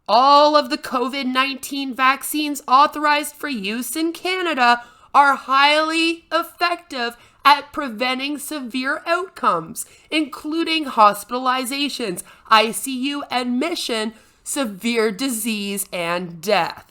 All of the COVID-19 vaccines authorized for use in Canada are highly effective at preventing severe outcomes, including hospitalizations, ICU admission, severe disease, and death.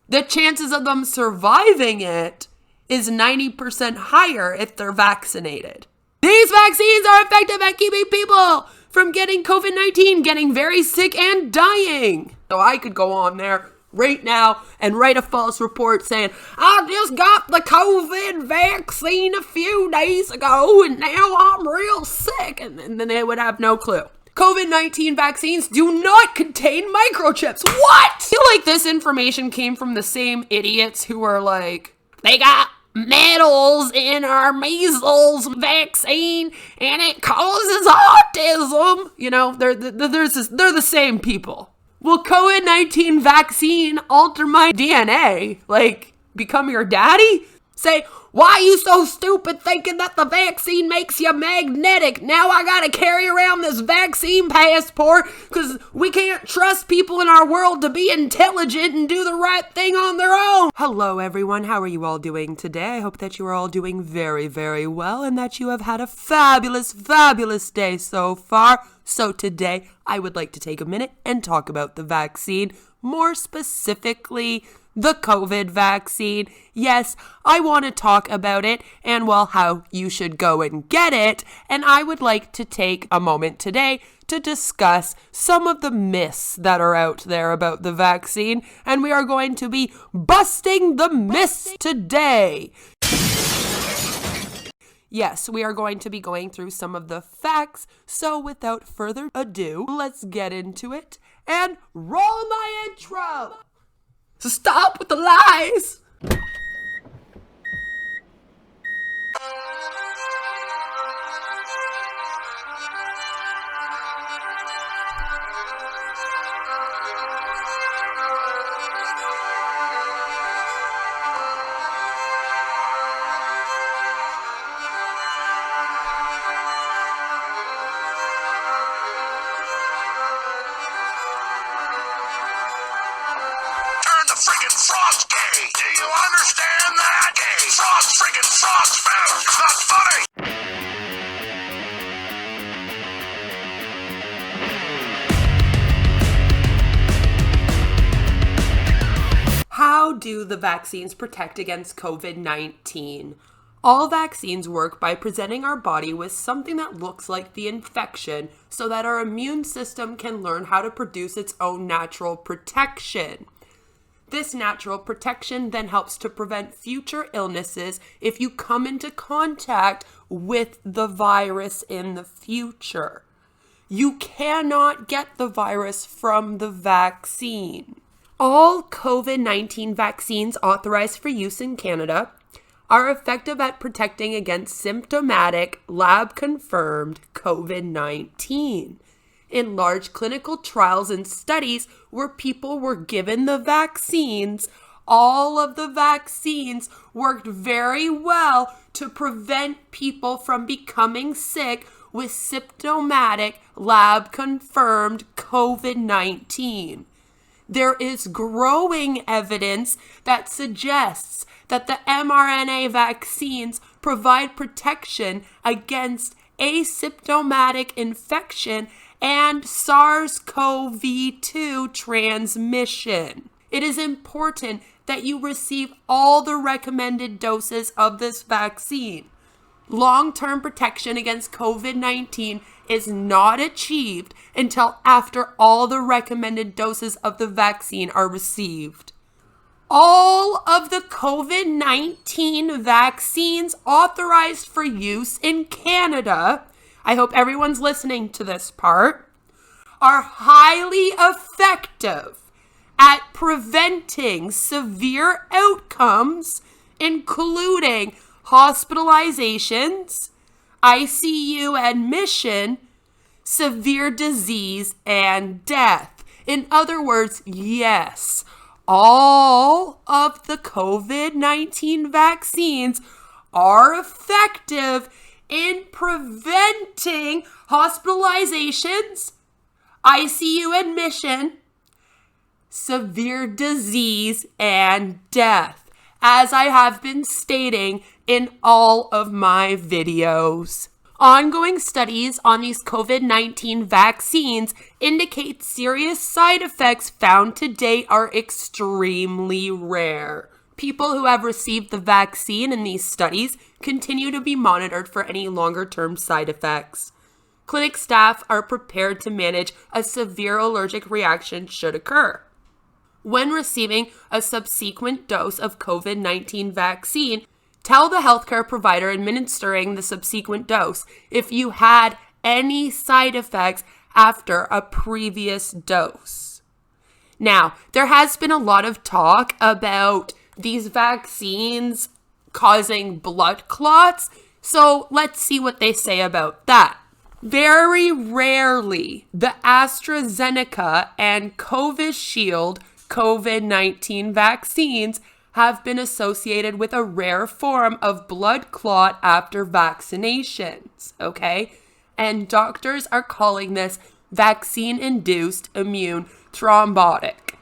The chances of them surviving it is 90% higher if they're vaccinated. These vaccines are effective at keeping people from getting COVID-19, getting very sick, and dying. So I could go on there right now and write a false report saying, I just got the COVID vaccine a few days ago and now I'm real sick. And then they would have no clue. COVID-19 vaccines do not contain microchips. What? I feel like this information came from the same idiots who are like, they got metals in our measles vaccine and it causes autism. You know, they're the same people. Will COVID-19 vaccine alter my DNA? Like, become your daddy? Say, why are you so stupid thinking that the vaccine makes you magnetic? Now I gotta carry around this vaccine passport because we can't trust people in our world to be intelligent and do the right thing on their own. Hello everyone, how are you all doing today? I hope that you are all doing very, very well and that you have had a fabulous, fabulous day so far. So today, I would like to take a minute and talk about the vaccine, more specifically, the COVID vaccine. Yes, I want to talk about it and, well, how you should go and get it. And I would like to take a moment today to discuss some of the myths that are out there about the vaccine. And we are going to be busting the myths today. Yes, we are going to be going through some of the facts. So without further ado, let's get into it and roll my intro. So stop with the lies. Frog's gay. Do you understand that? Gay. Frog's friggin' frog's food. It's not funny. How do the vaccines protect against COVID-19? All vaccines work by presenting our body with something that looks like the infection so that our immune system can learn how to produce its own natural protection. This natural protection then helps to prevent future illnesses if you come into contact with the virus in the future. You cannot get the virus from the vaccine. All COVID-19 vaccines authorized for use in Canada are effective at protecting against symptomatic, lab-confirmed COVID-19. In large clinical trials and studies where people were given the vaccines, all of the vaccines worked very well to prevent people from becoming sick with symptomatic, lab-confirmed COVID-19. There is growing evidence that suggests that the mRNA vaccines provide protection against asymptomatic infection and SARS-CoV-2 transmission. It is important that you receive all the recommended doses of this vaccine. Long-term protection against COVID-19 is not achieved until after all the recommended doses of the vaccine are received. All of the COVID-19 vaccines authorized for use in Canada, I hope everyone's listening to this part, are highly effective at preventing severe outcomes, including hospitalizations, ICU admission, severe disease, and death. In other words, yes, all of the COVID-19 vaccines are effective in preventing hospitalizations, ICU admission, severe disease and death, as I have been stating in all of my videos. Ongoing studies on these COVID-19 vaccines indicate serious side effects found to date are extremely rare. People who have received the vaccine in these studies continue to be monitored for any longer-term side effects. Clinic staff are prepared to manage a severe allergic reaction should occur. When receiving a subsequent dose of COVID-19 vaccine, tell the healthcare provider administering the subsequent dose if you had any side effects after a previous dose. Now, there has been a lot of talk about these vaccines causing blood clots, so let's see what they say about that. Very rarely, the AstraZeneca and Covishield COVID-19 vaccines have been associated with a rare form of blood clot after vaccinations, okay? And doctors are calling this vaccine-induced immune thrombotic,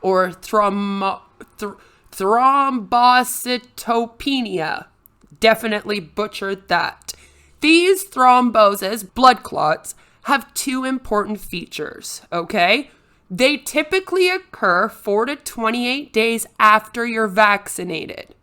or thrombocytopenia. Definitely butchered that. These thromboses, blood clots, have two important features, okay? They typically occur 4 to 28 days after you're vaccinated.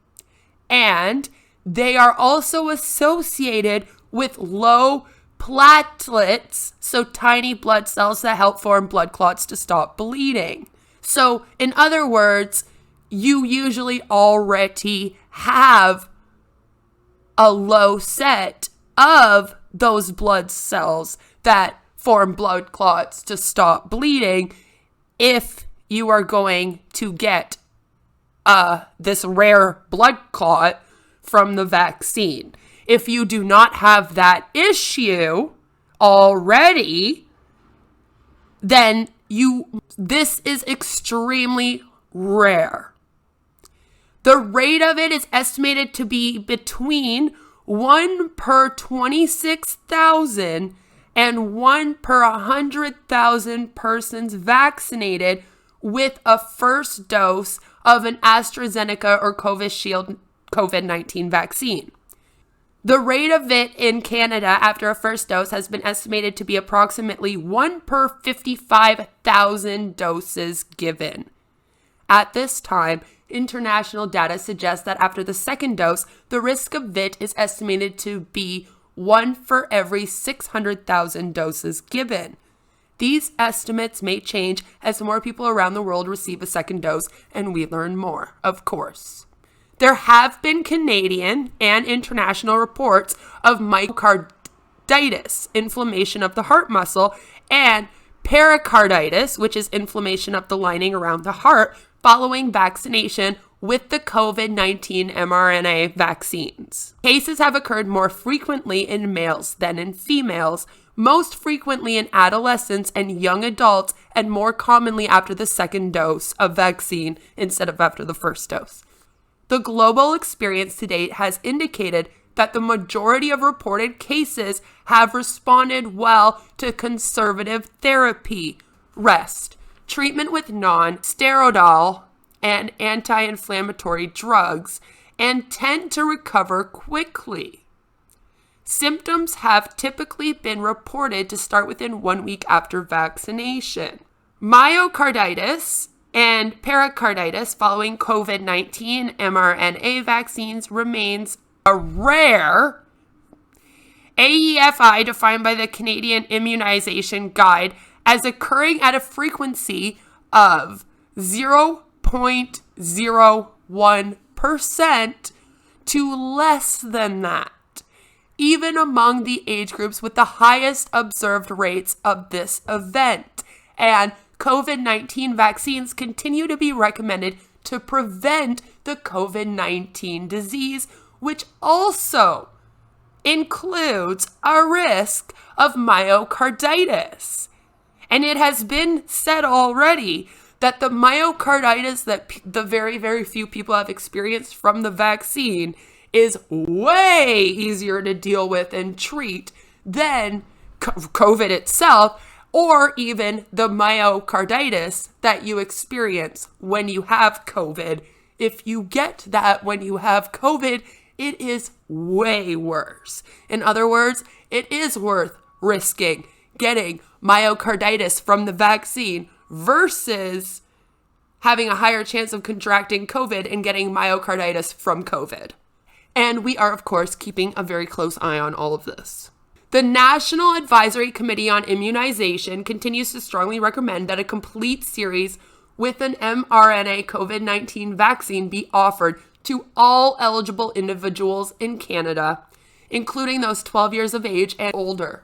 And they are also associated with low platelets, so tiny blood cells that help form blood clots to stop bleeding. So, in other words, you usually already have a low set of those blood cells that form blood clots to stop bleeding if you are going to get this rare blood clot from the vaccine. If you do not have that issue already, then this is extremely rare. The rate of it is estimated to be between 1 per 26,000 and 1 per 100,000 persons vaccinated with a first dose of an AstraZeneca or Covishield COVID-19 vaccine. The rate of it in Canada after a first dose has been estimated to be approximately 1 per 55,000 doses given. At this time, international data suggests that after the second dose, the risk of VIT is estimated to be 1 for every 600,000 doses given. These estimates may change as more people around the world receive a second dose and we learn more, of course. There have been Canadian and international reports of myocarditis, inflammation of the heart muscle, and pericarditis, which is inflammation of the lining around the heart, following vaccination with the COVID-19 mRNA vaccines. Cases have occurred more frequently in males than in females, most frequently in adolescents and young adults, and more commonly after the second dose of vaccine instead of after the first dose. The global experience to date has indicated that the majority of reported cases have responded well to conservative therapy, rest, treatment with non-steroidal and anti-inflammatory drugs, and tend to recover quickly. Symptoms have typically been reported to start within 1 week after vaccination. Myocarditis and pericarditis following COVID-19 mRNA vaccines remains a rare AEFI defined by the Canadian Immunization Guide as occurring at a frequency of 0.01% to less than that, even among the age groups with the highest observed rates of this event. And COVID-19 vaccines continue to be recommended to prevent the COVID-19 disease, which also includes a risk of myocarditis. And it has been said already that the myocarditis that the very, very few people have experienced from the vaccine is way easier to deal with and treat than COVID itself, or even the myocarditis that you experience when you have COVID. If you get that when you have COVID, it is way worse. In other words, it is worth risking getting myocarditis from the vaccine versus having a higher chance of contracting COVID and getting myocarditis from COVID. And we are, of course, keeping a very close eye on all of this. The National Advisory Committee on Immunization continues to strongly recommend that a complete series with an mRNA COVID-19 vaccine be offered to all eligible individuals in Canada, including those 12 years of age and older.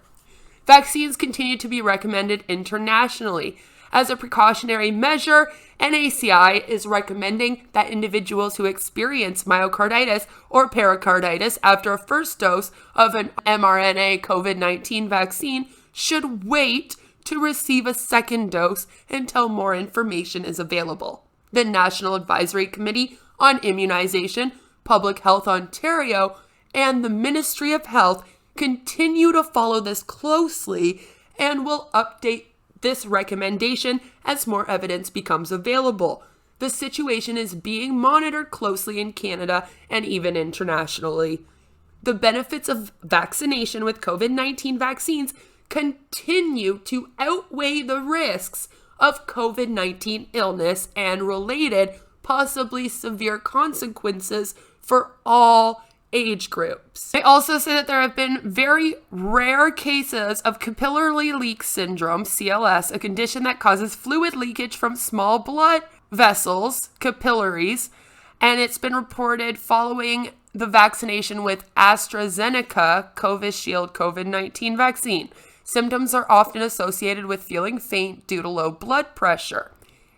Vaccines continue to be recommended internationally. As a precautionary measure, NACI is recommending that individuals who experience myocarditis or pericarditis after a first dose of an mRNA COVID-19 vaccine should wait to receive a second dose until more information is available. The National Advisory Committee on Immunization, Public Health Ontario, and the Ministry of Health continue to follow this closely and will update this recommendation as more evidence becomes available. The situation is being monitored closely in Canada and even internationally. The benefits of vaccination with COVID-19 vaccines continue to outweigh the risks of COVID-19 illness and related, possibly severe consequences for all age groups. They also say that there have been very rare cases of capillary leak syndrome, CLS, a condition that causes fluid leakage from small blood vessels, capillaries, and it's been reported following the vaccination with AstraZeneca Covishield COVID-19 vaccine. Symptoms are often associated with feeling faint due to low blood pressure.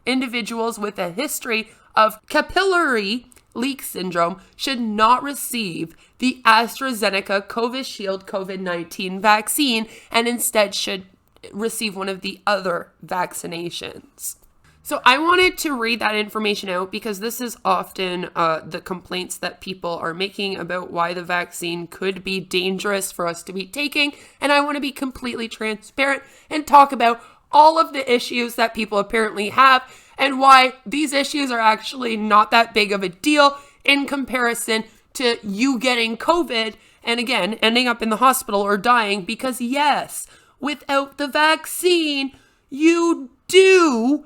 Individuals with a history of capillary leak syndrome should not receive the AstraZeneca Covishield COVID-19 vaccine and instead should receive one of the other vaccinations. So I wanted to read that information out because this is often the complaints that people are making about why the vaccine could be dangerous for us to be taking. And I want to be completely transparent and talk about all of the issues that people apparently have and why these issues are actually not that big of a deal in comparison to you getting COVID and again, ending up in the hospital or dying because yes, without the vaccine, you do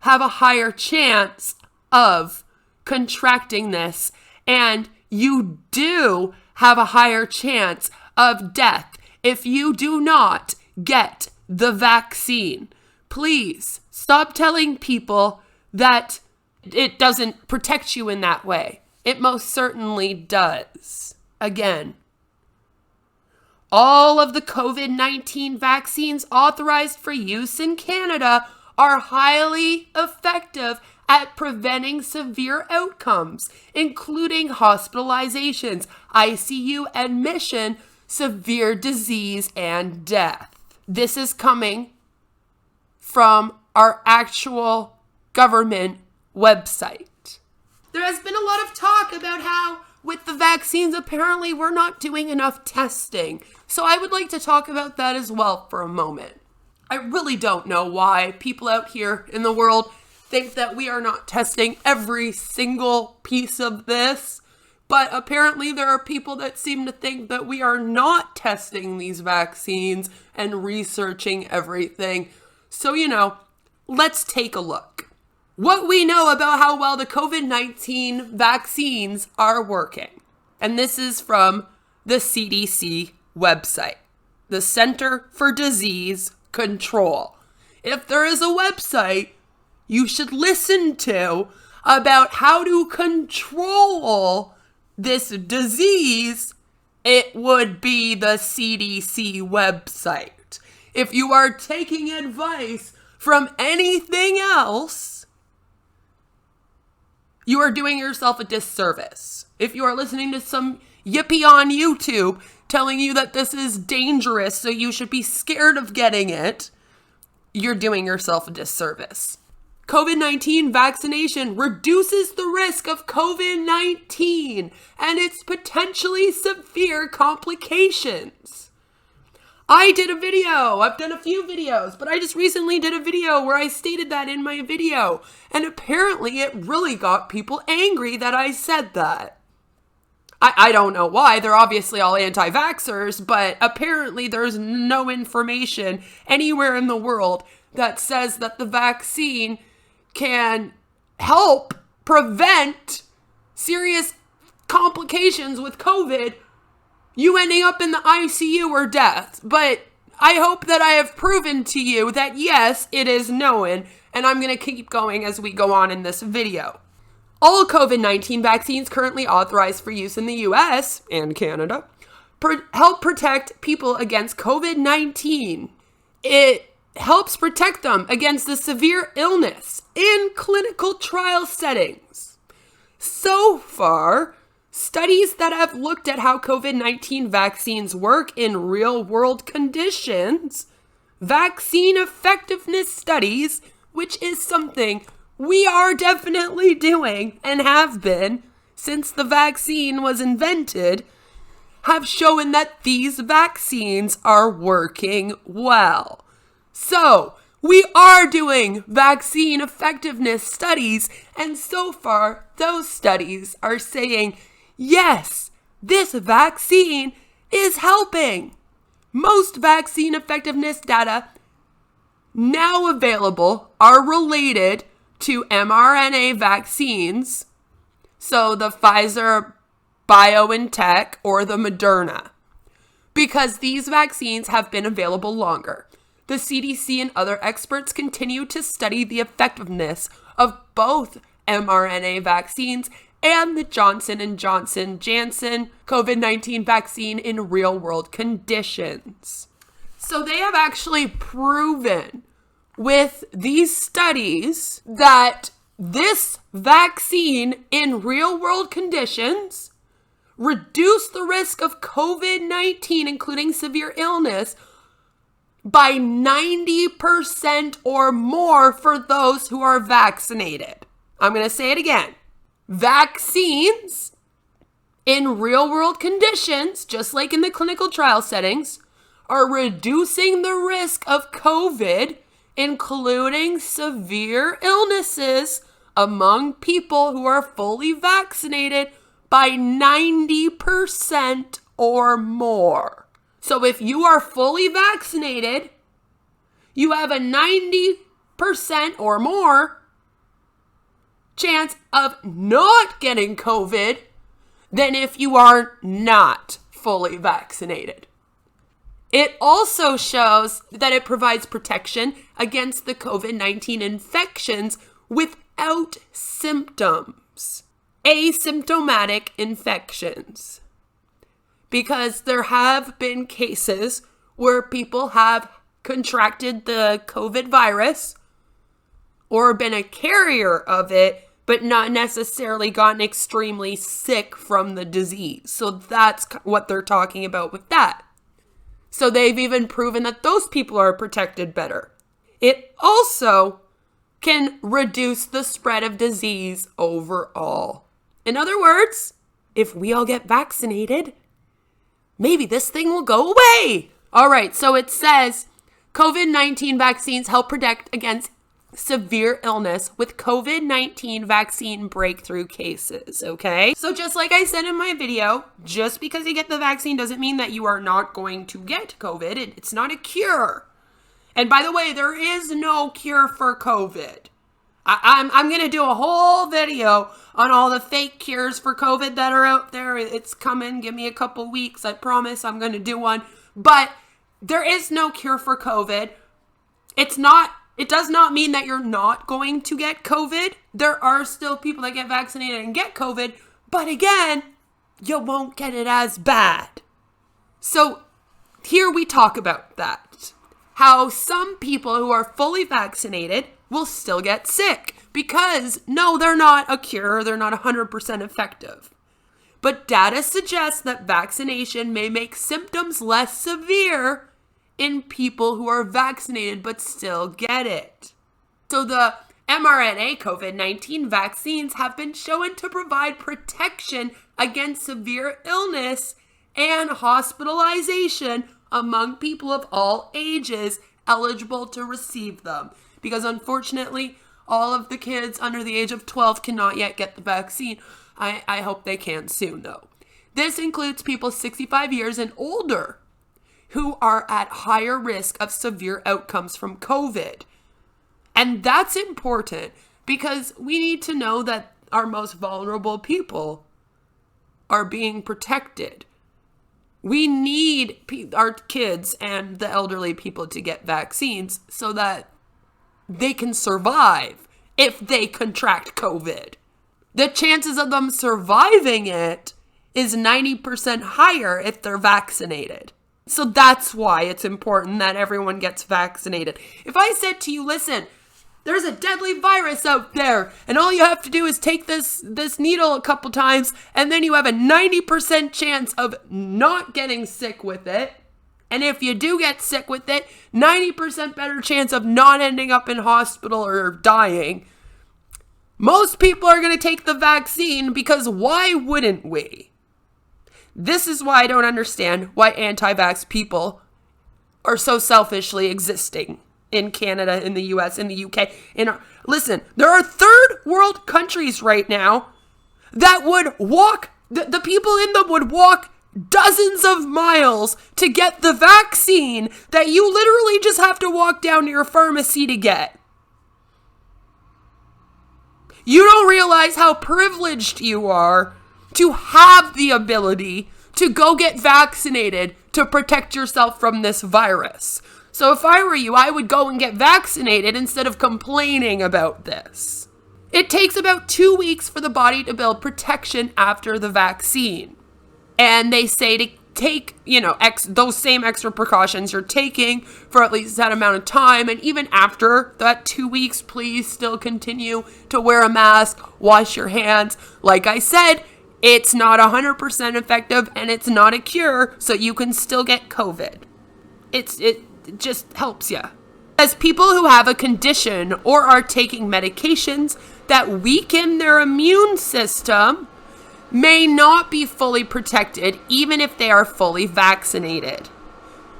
have a higher chance of contracting this and you do have a higher chance of death if you do not get the vaccine. Please stop telling people that it doesn't protect you in that way. It most certainly does. Again, all of the COVID-19 vaccines authorized for use in Canada are highly effective at preventing severe outcomes, including hospitalizations, ICU admission, severe disease, and death. This is coming from our actual government website. There has been a lot of talk about how with the vaccines, apparently we're not doing enough testing. So I would like to talk about that as well for a moment. I really don't know why people out here in the world think that we are not testing every single piece of this. But apparently there are people that seem to think that we are not testing these vaccines and researching everything. So, let's take a look. What we know about how well the COVID-19 vaccines are working. And this is from the CDC website, the Center for Disease Control. If there is a website you should listen to about how to control this disease, it would be the CDC website. If you are taking advice from anything else, you are doing yourself a disservice. If you are listening to some yippee on YouTube telling you that this is dangerous, so you should be scared of getting it, you're doing yourself a disservice. COVID-19 vaccination reduces the risk of COVID-19 and its potentially severe complications. I did a video. I've done a few videos, but I just recently did a video where I stated that in my video. And apparently it really got people angry that I said that. I don't know why. They're obviously all anti-vaxxers, but apparently there's no information anywhere in the world that says that the vaccine can help prevent serious complications with COVID, you ending up in the ICU or death. But I hope that I have proven to you that yes, it is known, and I'm going to keep going as we go on in this video. All COVID-19 vaccines currently authorized for use in the US and Canada help protect people against COVID-19. It helps protect them against the severe illness in clinical trial settings. So far, studies that have looked at how COVID-19 vaccines work in real-world conditions, vaccine effectiveness studies, which is something we are definitely doing and have been since the vaccine was invented, have shown that these vaccines are working well. So, we are doing vaccine effectiveness studies, and so far, those studies are saying, yes, this vaccine is helping. Most vaccine effectiveness data now available are related to mRNA vaccines, so the Pfizer, BioNTech, or the Moderna, because these vaccines have been available longer. The CDC and other experts continue to study the effectiveness of both mRNA vaccines and the Johnson & Johnson COVID-19 vaccine in real-world conditions. So they have actually proven with these studies that this vaccine in real-world conditions reduced the risk of COVID-19, including severe illness, by 90% or more for those who are vaccinated. I'm going to say it again. Vaccines in real-world conditions, just like in the clinical trial settings, are reducing the risk of COVID, including severe illnesses, among people who are fully vaccinated by 90% or more. So if you are fully vaccinated, you have a 90% or more chance of not getting COVID than if you are not fully vaccinated. It also shows that it provides protection against the COVID-19 infections without symptoms, asymptomatic infections. Because there have been cases where people have contracted the COVID virus or been a carrier of it, but not necessarily gotten extremely sick from the disease. So that's what they're talking about with that. So they've even proven that those people are protected better. It also can reduce the spread of disease overall. In other words, if we all get vaccinated, maybe this thing will go away. All right, so it says COVID-19 vaccines help protect against severe illness with COVID-19 vaccine breakthrough cases, okay? So just like I said in my video, just because you get the vaccine doesn't mean that you are not going to get COVID. It's not a cure. And by the way, there is no cure for COVID. I'm going to do a whole video on all the fake cures for COVID that are out there. It's coming. Give me a couple weeks. I promise I'm going to do one. But there is no cure for COVID. It does not mean that you're not going to get COVID. There are still people that get vaccinated and get COVID. But again, you won't get it as bad. So here we talk about that. How some people who are fully vaccinated will still get sick because, no, they're not a cure. They're not 100% effective. But data suggests that vaccination may make symptoms less severe in people who are vaccinated but still get it. So the mRNA COVID-19 vaccines have been shown to provide protection against severe illness and hospitalization among people of all ages eligible to receive them. Because unfortunately, all of the kids under the age of 12 cannot yet get the vaccine. I hope they can soon, though. This includes people 65 years and older who are at higher risk of severe outcomes from COVID. And that's important because we need to know that our most vulnerable people are being protected. We need our kids and the elderly people to get vaccines so that they can survive if they contract COVID. The chances of them surviving it is 90% higher if they're vaccinated. So that's why it's important that everyone gets vaccinated. If I said to you, listen, there's a deadly virus out there, and all you have to do is take this needle a couple times, and then you have a 90% chance of not getting sick with it. And if you do get sick with it, 90% better chance of not ending up in hospital or dying. Most people are going to take the vaccine because why wouldn't we? This is why I don't understand why anti-vax people are so selfishly existing in Canada, in the US, in the UK. Listen, there are third world countries right now that would walk, the people in them would walk dozens of miles to get the vaccine that you literally just have to walk down to your pharmacy to get. You don't realize how privileged you are to have the ability to go get vaccinated to protect yourself from this virus. So if I were you, I would go and get vaccinated instead of complaining about this. It takes about 2 weeks for the body to build protection after the vaccine. And they say to take, those same extra precautions you're taking for at least that amount of time. And even after that 2 weeks, please still continue to wear a mask, wash your hands. Like I said, it's not 100% effective and it's not a cure, so you can still get COVID. It just helps you. As people who have a condition or are taking medications that weaken their immune system may not be fully protected even if they are fully vaccinated.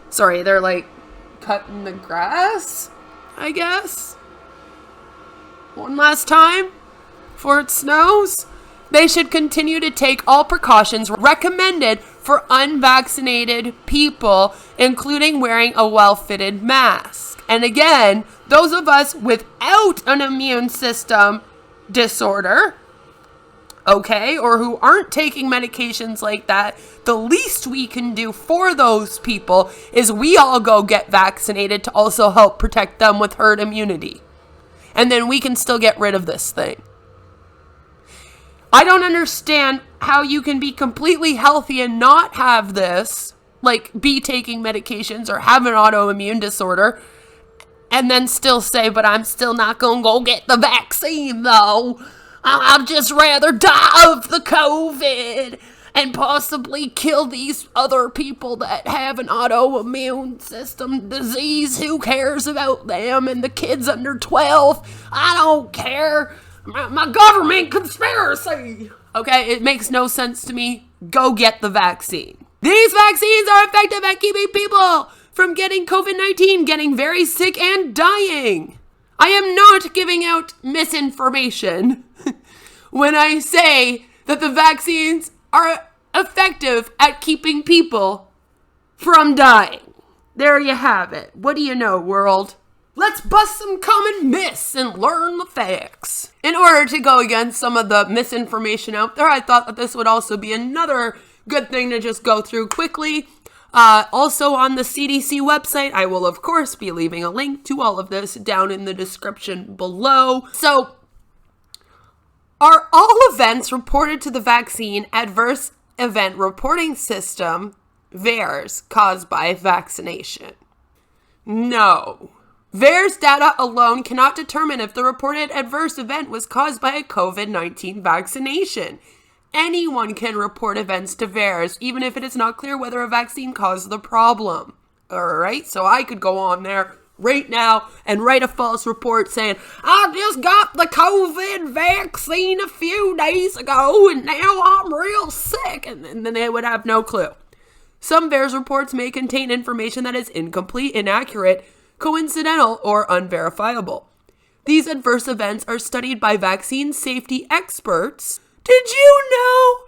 Sorry, they're like cutting the grass, I guess. One last time before it snows. They should continue to take all precautions recommended for unvaccinated people, including wearing a well-fitted mask. And again, those of us without an immune system disorder, okay, or who aren't taking medications like that, the least we can do for those people is we all go get vaccinated to also help protect them with herd immunity. And then we can still get rid of this thing. I don't understand how you can be completely healthy and not have this, like be taking medications or have an autoimmune disorder, and then still say, but I'm still not going to go get the vaccine though. I'd just rather die of the COVID and possibly kill these other people that have an autoimmune system disease. Who cares about them and the kids under 12? I don't care. My government conspiracy. Okay, it makes no sense to me. Go get the vaccine. These vaccines are effective at keeping people from getting COVID-19, getting very sick and dying. I am not giving out misinformation when I say that the vaccines are effective at keeping people from dying. There you have it. What do you know, world? Let's bust some common myths and learn the facts. In order to go against some of the misinformation out there, I thought that this would also be another good thing to just go through quickly. Also on the CDC website, I will of course be leaving a link to all of this down in the description below. So, are all events reported to the Vaccine Adverse Event Reporting System, VAERS, caused by vaccination? No. VAERS data alone cannot determine if the reported adverse event was caused by a COVID-19 vaccination. Anyone can report events to VAERS, even if it is not clear whether a vaccine caused the problem. Alright, so I could go on there right now and write a false report saying, I just got the COVID vaccine a few days ago and now I'm real sick, and then they would have no clue. Some VAERS reports may contain information that is incomplete, inaccurate, coincidental, or unverifiable. These adverse events are studied by vaccine safety experts. Did you know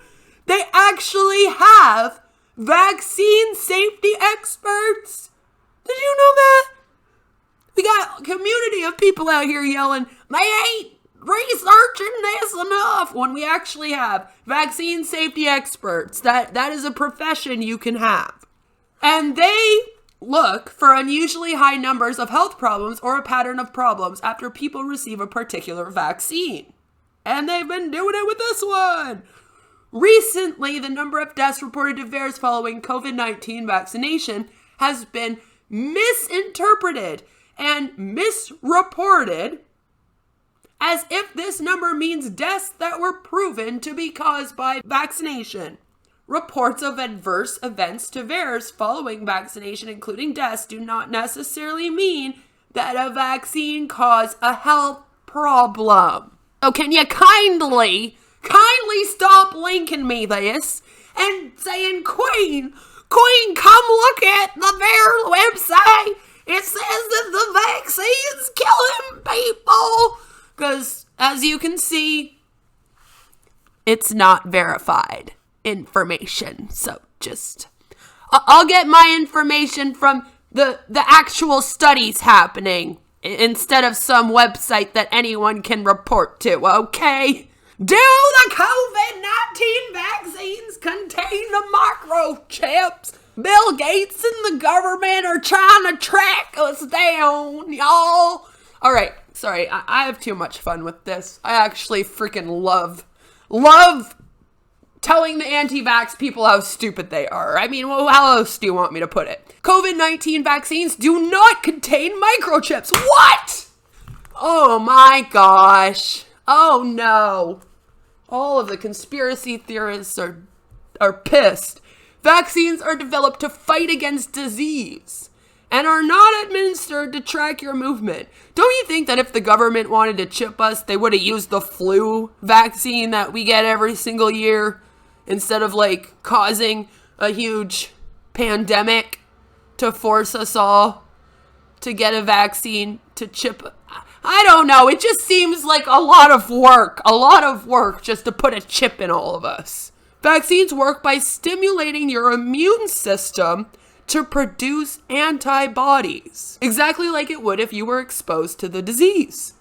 they actually have vaccine safety experts? Did you know that? We got a community of people out here yelling, they ain't researching this enough, when we actually have vaccine safety experts. That is a profession you can have. And they look for unusually high numbers of health problems or a pattern of problems after people receive a particular vaccine. And they've been doing it with this one. Recently, the number of deaths reported to VAERS following COVID-19 vaccination has been misinterpreted and misreported as if this number means deaths that were proven to be caused by vaccination. Reports of adverse events to VAERS following vaccination, including deaths, do not necessarily mean that a vaccine caused a health problem. So can you kindly stop linking me this and saying, Queen, come look at the VAERS website. It says that the vaccine's killing people. Because, as you can see, it's not verified information. So I'll get my information from the actual studies happening instead of some website that anyone can report to, okay? Do the COVID-19 vaccines contain the microchips? Bill Gates and the government are trying to track us down, y'all. All right, sorry, I have too much fun with this. I actually freaking love telling the anti-vax people how stupid they are. I mean, well, how else do you want me to put it? COVID-19 vaccines do not contain microchips. What? Oh my gosh. Oh no. All of the conspiracy theorists are pissed. Vaccines are developed to fight against disease and are not administered to track your movement. Don't you think that if the government wanted to chip us, they would have used the flu vaccine that we get every single year instead of like causing a huge pandemic to force us all to get a vaccine to chip? I don't know. It just seems like a lot of work just to put a chip in all of us. Vaccines work by stimulating your immune system to produce antibodies, exactly like it would if you were exposed to the disease.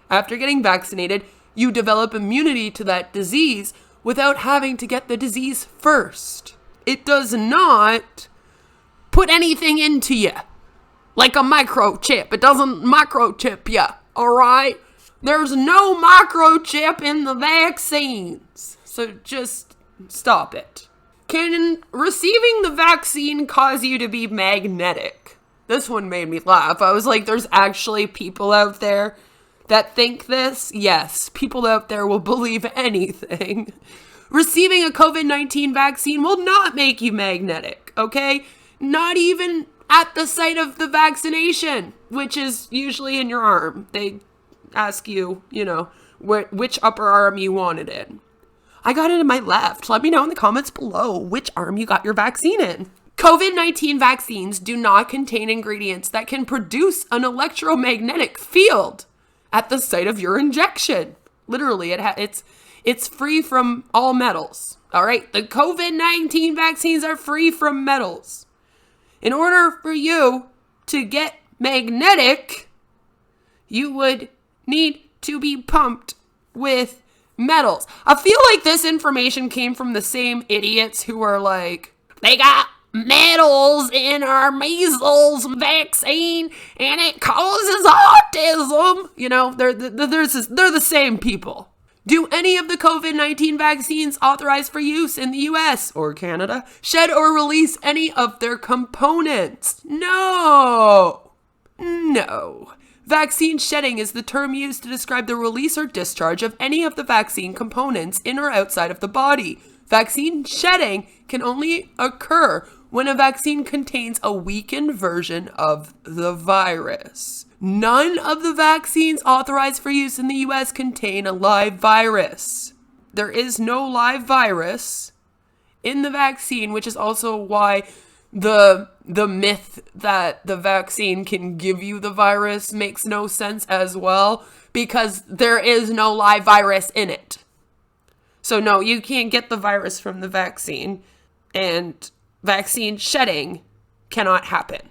After getting vaccinated, you develop immunity to that disease without having to get the disease first. It does not put anything into you, like a microchip. It doesn't microchip you, all right? There's no microchip in the vaccines, so just stop it. Can receiving the vaccine cause you to be magnetic? This one made me laugh. I was like, there's actually people out there that think this? Yes, people out there will believe anything. Receiving a COVID-19 vaccine will not make you magnetic, okay? Not even at the site of the vaccination, which is usually in your arm. They ask you, which upper arm you want it in. I got it in my left. Let me know in the comments below which arm you got your vaccine in. COVID-19 vaccines do not contain ingredients that can produce an electromagnetic field at the site of your injection. Literally, it's free from all metals. All right, the COVID-19 vaccines are free from metals. In order for you to get magnetic, you would need to be pumped with metals. I feel like this information came from the same idiots who are like, they got metals in our measles vaccine and it causes autism. They're the same people. Do any of the COVID-19 vaccines authorized for use in the US or Canada shed or release any of their components? No. Vaccine shedding is the term used to describe the release or discharge of any of the vaccine components in or outside of the body. Vaccine shedding can only occur when a vaccine contains a weakened version of the virus. None of the vaccines authorized for use in the US contain a live virus. There is no live virus in the vaccine, which is also why the myth that the vaccine can give you the virus makes no sense as well, because there is no live virus in it. So no, you can't get the virus from the vaccine, and vaccine shedding cannot happen.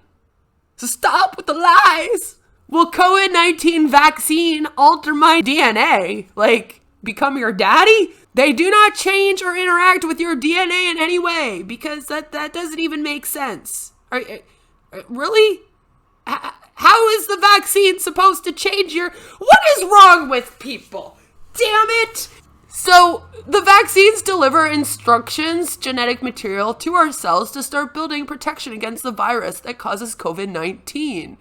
So stop with the lies. Will COVID-19 vaccine alter my DNA? Like, become your daddy? They do not change or interact with your DNA in any way, because that doesn't even make sense. Really? How is the vaccine supposed to change your... What is wrong with people? Damn it! So, the vaccines deliver instructions, genetic material to our cells to start building protection against the virus that causes COVID-19.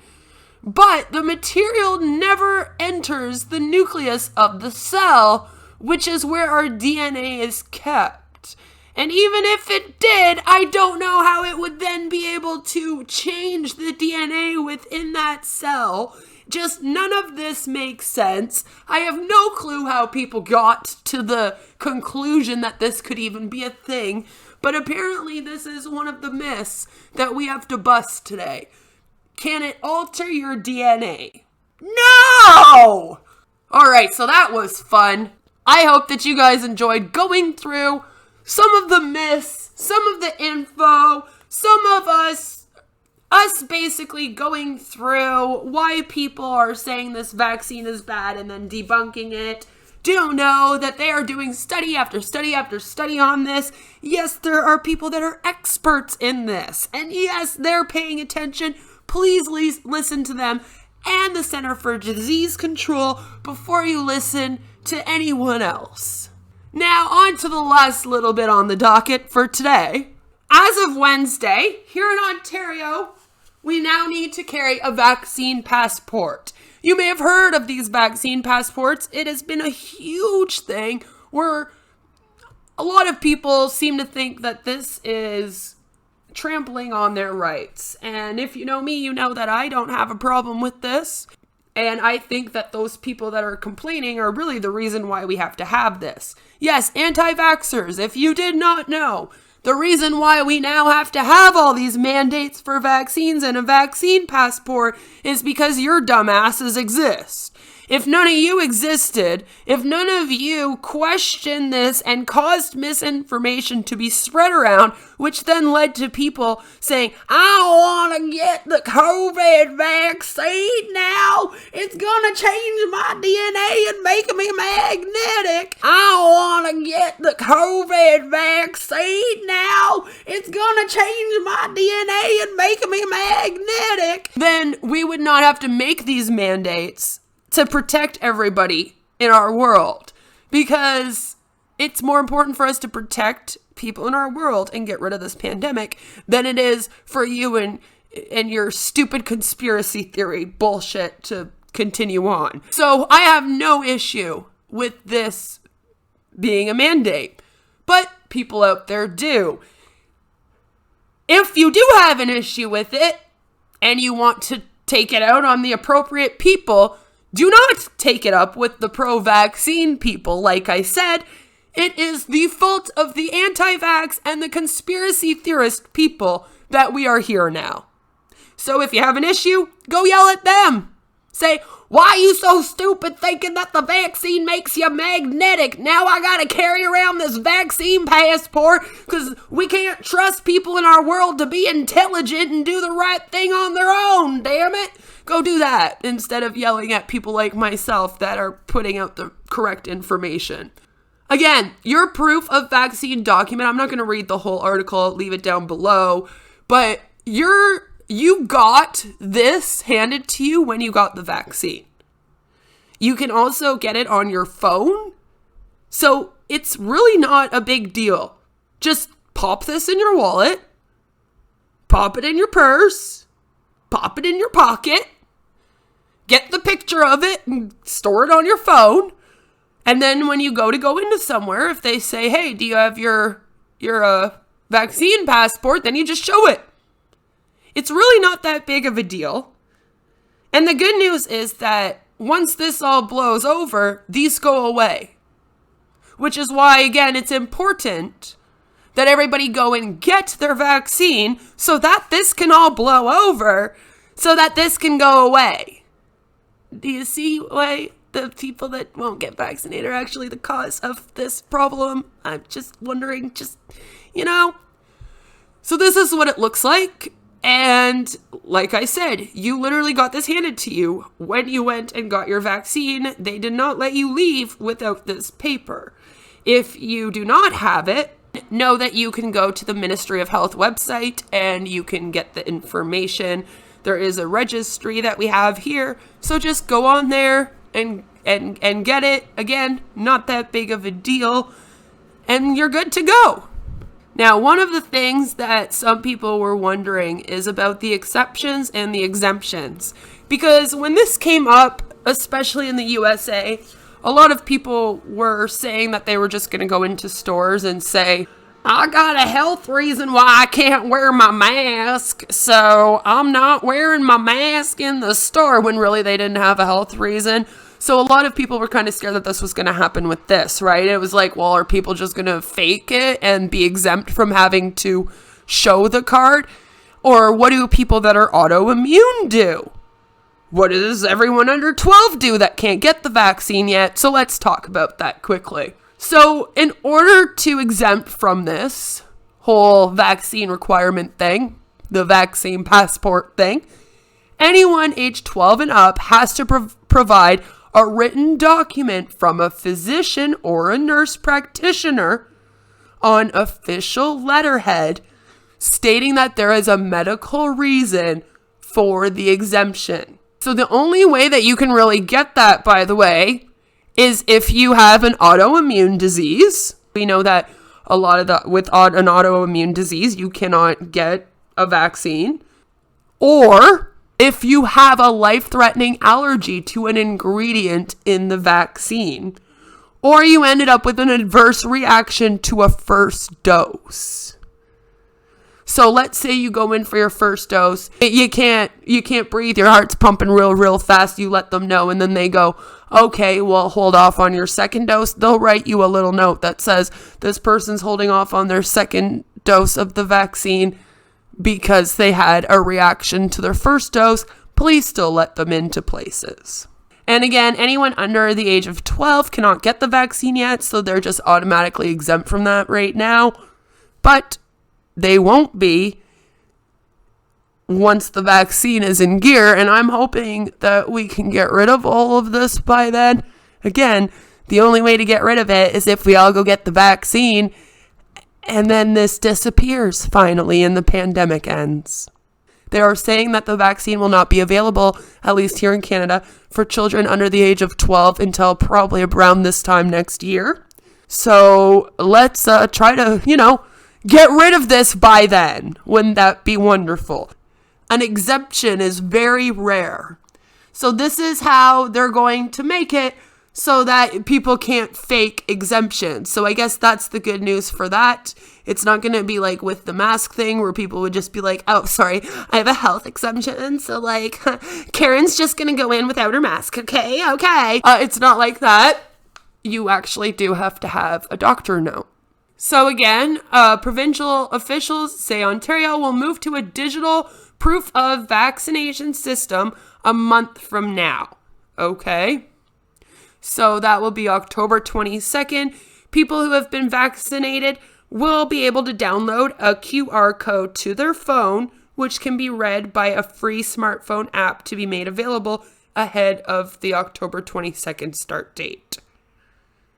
But the material never enters the nucleus of the cell, which is where our DNA is kept. And even if it did, I don't know how it would then be able to change the DNA within that cell. Just none of this makes sense. I have no clue how people got to the conclusion that this could even be a thing, but apparently this is one of the myths that we have to bust today. Can it alter your DNA? No! Alright, so that was fun. I hope that you guys enjoyed going through some of the myths, some of the info, some of us basically going through why people are saying this vaccine is bad and then debunking it. Do know that they are doing study after study after study on this. Yes, there are people that are experts in this. And yes, they're paying attention. Please listen to them and the Center for Disease Control before you listen to anyone else. Now, on to the last little bit on the docket for today. As of Wednesday, here in Ontario, we now need to carry a vaccine passport. You may have heard of these vaccine passports. It has been a huge thing where a lot of people seem to think that this is trampling on their rights. And if you know me, you know that I don't have a problem with this. And I think that those people that are complaining are really the reason why we have to have this. Yes, anti-vaxxers, if you did not know, the reason why we now have to have all these mandates for vaccines and a vaccine passport is because your dumbasses exist. If none of you existed, if none of you questioned this and caused misinformation to be spread around, which then led to people saying, I want to get the COVID vaccine now. It's going to change my DNA and make me magnetic. I want to get the COVID vaccine now. It's going to change my DNA and make me magnetic. Then we would not have to make these mandates to protect everybody in our world, because it's more important for us to protect people in our world and get rid of this pandemic than it is for you and your stupid conspiracy theory bullshit to continue on. So I have no issue with this being a mandate, but people out there do. If you do have an issue with it and you want to take it out on the appropriate people, do not take it up with the pro-vaccine people. Like I said, it is the fault of the anti-vax and the conspiracy theorist people that we are here now. So if you have an issue, go yell at them. Say, why are you so stupid thinking that the vaccine makes you magnetic? Now I gotta carry around this vaccine passport because we can't trust people in our world to be intelligent and do the right thing on their own, damn it. Go do that instead of yelling at people like myself that are putting out the correct information. Again, your proof of vaccine document, I'm not going to read the whole article, I'll leave it down below, but you got this handed to you when you got the vaccine. You can also get it on your phone, so it's really not a big deal. Just pop this in your wallet, pop it in your purse, pop it in your pocket, get the picture of it and store it on your phone. And then when you go into somewhere, if they say, hey, do you have your vaccine passport? Then you just show it. It's really not that big of a deal. And the good news is that once this all blows over, these go away. Which is why, again, it's important that everybody go and get their vaccine so that this can all blow over, so that this can go away. Do you see why the people that won't get vaccinated are actually the cause of this problem? I'm just wondering, So this is what it looks like. And like I said, you literally got this handed to you when you went and got your vaccine. They did not let you leave without this paper. If you do not have it, know that you can go to the Ministry of Health website and you can get the information. There is a registry that we have here. So just go on there and get it. Again, not that big of a deal. And you're good to go. Now, one of the things that some people were wondering is about the exceptions and the exemptions. Because when this came up, especially in the USA, a lot of people were saying that they were just going to go into stores and say, I got a health reason why I can't wear my mask, so I'm not wearing my mask in the store, when really they didn't have a health reason. So a lot of people were kind of scared that this was going to happen with this, right? It was like, well, are people just going to fake it and be exempt from having to show the card? Or what do people that are autoimmune do? What does everyone under 12 do that can't get the vaccine yet? So let's talk about that quickly. So in order to exempt from this whole vaccine requirement thing, the vaccine passport thing, anyone age 12 and up has to provide a written document from a physician or a nurse practitioner on official letterhead stating that there is a medical reason for the exemption. So the only way that you can really get that, by the way, is if you have an autoimmune disease. We know that a lot of with an autoimmune disease, you cannot get a vaccine. Or if you have a life-threatening allergy to an ingredient in the vaccine, or you ended up with an adverse reaction to a first dose. So let's say you go in for your first dose, you can't breathe, your heart's pumping real fast, you let them know, and then they go, okay, well, hold off on your second dose. They'll write you a little note that says this person's holding off on their second dose of the vaccine because they had a reaction to their first dose. Please still let them into places. And again, anyone under the age of 12 cannot get the vaccine yet, so they're just automatically exempt from that right now. But they won't be once the vaccine is in gear, and I'm hoping that we can get rid of all of this by then. Again, the only way to get rid of it is if we all go get the vaccine, and then this disappears finally and the pandemic ends. They are saying that the vaccine will not be available, at least here in Canada, for children under the age of 12 until probably around this time next year. So let's try to, get rid of this by then. Wouldn't that be wonderful? An exemption is very rare. So this is how they're going to make it so that people can't fake exemptions. So I guess that's the good news for that. It's not going to be like with the mask thing where people would just be like, oh, sorry, I have a health exemption. So like, Karen's just going to go in without her mask. Okay. It's not like that. You actually do have to have a doctor note. So again, provincial officials say Ontario will move to a digital proof of vaccination system a month from now. Okay. So that will be October 22nd. People who have been vaccinated will be able to download a QR code to their phone, which can be read by a free smartphone app to be made available ahead of the October 22nd start date.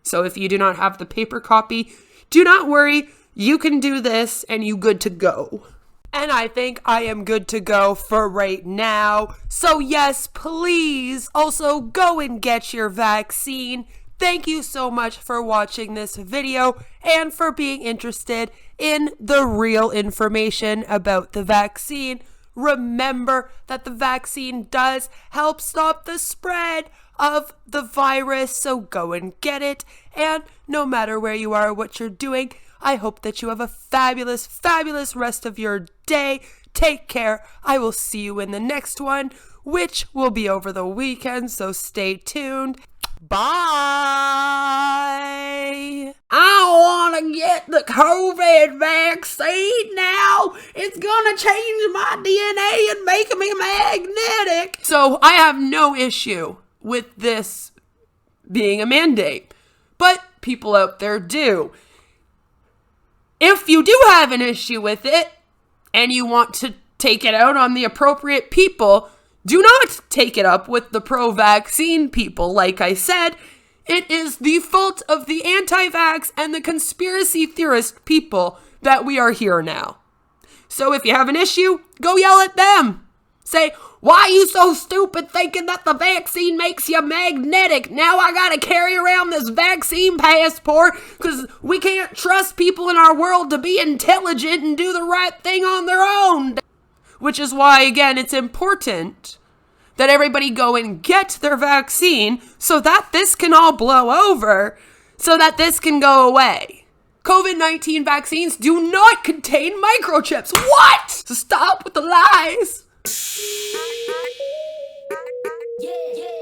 So if you do not have the paper copy, do not worry, you can do this and you good to go. And I think I am good to go for right now. So yes, please also go and get your vaccine. Thank you so much for watching this video and for being interested in the real information about the vaccine. Remember that the vaccine does help stop the spread of the virus, so go and get it. And no matter where you are, what you're doing, I hope that you have a fabulous, fabulous rest of your day. Take care. I will see you in the next one, which will be over the weekend, so stay tuned. Bye. I want to get the COVID vaccine now. It's gonna change my DNA and make me magnetic. So I have no issue with this being a mandate, but people out there do. If you do have an issue with it and you want to take it out on the appropriate people, do not take it up with the pro-vaccine people. Like I said, it is the fault of the anti-vax and the conspiracy theorist people that we are here now. So if you have an issue, go yell at them. Say, why are you so stupid thinking that the vaccine makes you magnetic? Now I gotta carry around this vaccine passport because we can't trust people in our world to be intelligent and do the right thing on their own. Which is why, again, it's important that everybody go and get their vaccine so that this can all blow over, so that this can go away. COVID-19 vaccines do not contain microchips. What? So stop with the lies. Yeah.